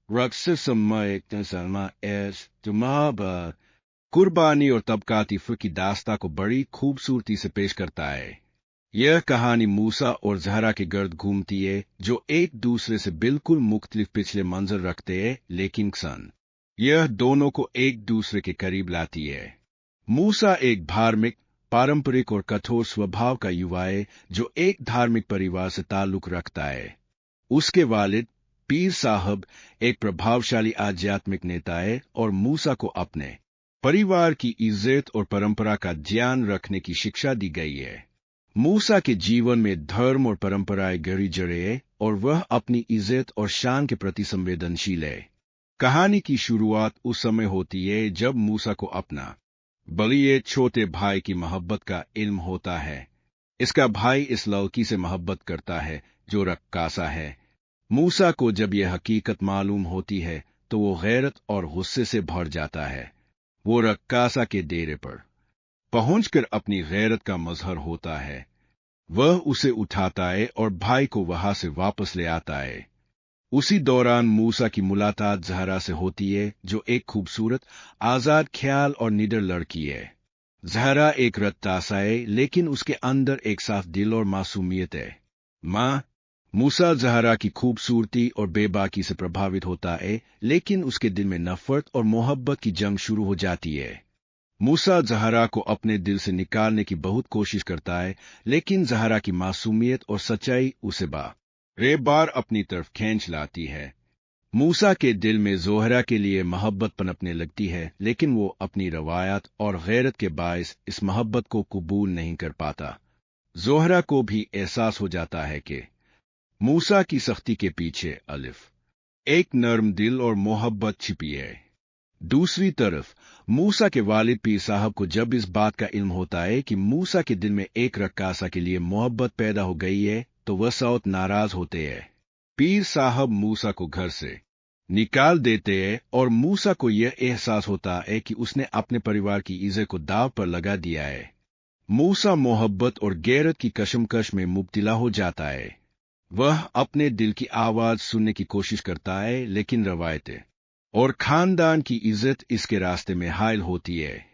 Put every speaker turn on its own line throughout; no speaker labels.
रक्स समय सलमा एस तुम्हारा कुर्बानी और तबकाती फिक्र की दास्ता को बड़ी खूबसूरती से पेश करता है। यह कहानी मूसा और जहरा के गर्द घूमती है, जो एक दूसरे से बिल्कुल मुख्तलिफ पिछले मंजर रखते हैं, लेकिन यह दोनों को एक दूसरे के करीब लाती है। मूसा एक धार्मिक, पारंपरिक और कठोर स्वभाव का युवा है, जो एक धार्मिक परिवार से ताल्लुक रखता है। उसके वालिद पीर साहब एक प्रभावशाली आध्यात्मिक नेता है और मूसा को अपने परिवार की इज्जत और परंपरा का ध्यान रखने की शिक्षा दी गई है। मूसा के जीवन में धर्म और परंपराएं गहरी जड़ें हैं और वह अपनी इज्जत और शान के प्रति संवेदनशील है। कहानी की शुरुआत उस समय होती है जब मूसा को अपना बलिए छोटे भाई की मोहब्बत का इल्म होता है। इसका भाई इस लड़की से मोहब्बत करता है जो रक्कासा है। मूसा को जब यह हकीकत मालूम होती है तो वो गैरत और गुस्से से भर जाता है। वो रक्कासा के डेरे पर पहुंचकर अपनी गैरत का मजहर होता है। वह उसे उठाता है और भाई को वहां से वापस ले आता है। उसी दौरान मूसा की मुलाकात जहरा से होती है, जो एक खूबसूरत, आजाद ख्याल और निडर लड़की है। जहरा एक रत्तासा है, लेकिन उसके अंदर एक साफ दिल और मासूमियत है। मूसा जहरा की खूबसूरती और बेबाकी से प्रभावित होता है, लेकिन उसके दिल में नफरत और मोहब्बत की जंग शुरू हो जाती है। मूसा जहरा को अपने दिल से निकालने की बहुत कोशिश करता है, लेकिन जहरा की मासूमियत और सच्चाई उसे बार अपनी तरफ खींच लाती है। मूसा के दिल में जोहरा के लिए मोहब्बत पनपने लगती है, लेकिन वो अपनी रवायत और गैरत के बायस इस मोहब्बत को कबूल नहीं कर पाता। जोहरा को भी एहसास हो जाता है कि मूसा की सख्ती के पीछे एक नर्म दिल और मोहब्बत छिपी है। दूसरी तरफ मूसा के वालिद पीर साहब को जब इस बात का इल्म होता है कि मूसा के दिल में एक रक्कासा के लिए मोहब्बत पैदा हो गई है, तो वह सख्त नाराज होते हैं। पीर साहब मूसा को घर से निकाल देते हैं और मूसा को यह एहसास होता है कि उसने अपने परिवार की इज्जत को दांव पर लगा दिया है। मूसा मोहब्बत और गैरत की कशमकश में मुब्तला हो जाता है। वह अपने दिल की आवाज सुनने की कोशिश करता है, लेकिन रवायतें और खानदान की इज्जत इसके रास्ते में हायल होती है।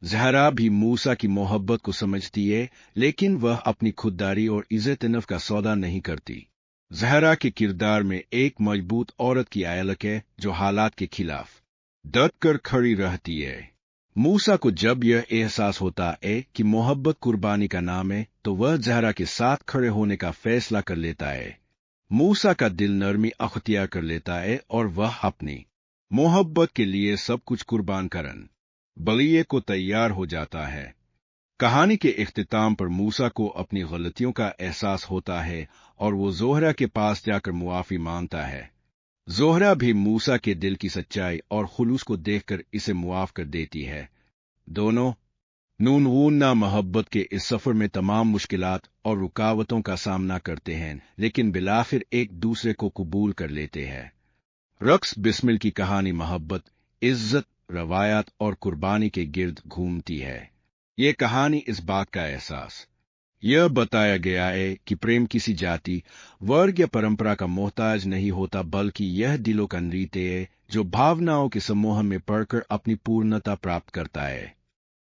जहरा भी मूसा की मोहब्बत को समझती है, लेकिन वह अपनी खुददारी और इज्जत नफ्स का सौदा नहीं करती। जहरा के किरदार में एक मजबूत औरत की आयलक है, जो हालात के खिलाफ डट कर खड़ी रहती है। मूसा को जब यह एहसास होता है कि मोहब्बत कुर्बानी का नाम है, तो वह जहरा के साथ खड़े होने का फैसला कर लेता है। मूसा का दिल नरमी अख्तियार कर लेता है और वह अपनी मोहब्बत के लिए सब कुछ कुर्बान करन बलिए को तैयार हो जाता है। कहानी के इख्तिताम पर मूसा को अपनी गलतियों का एहसास होता है और वो जोहरा के पास जाकर मुआफी मांगता है। जोहरा भी मूसा के दिल की सच्चाई और खुलूस को देखकर इसे मुआफ कर देती है। दोनों नूनवूना मोहब्बत के इस सफर में तमाम मुश्किलात और रुकावटों का सामना करते हैं, लेकिन बिलाखिर एक दूसरे को कबूल कर लेते हैं। रक्स बिस्मिल की कहानी मोहब्बत, इज्जत, रवायत और कुर्बानी के गिर्द घूमती है। ये कहानी इस बात का एहसास यह बताया गया है कि प्रेम किसी जाति, वर्ग या परंपरा का मोहताज नहीं होता, बल्कि यह दिलों का नृत्य है जो भावनाओं के समूह में पढ़कर अपनी पूर्णता प्राप्त करता है।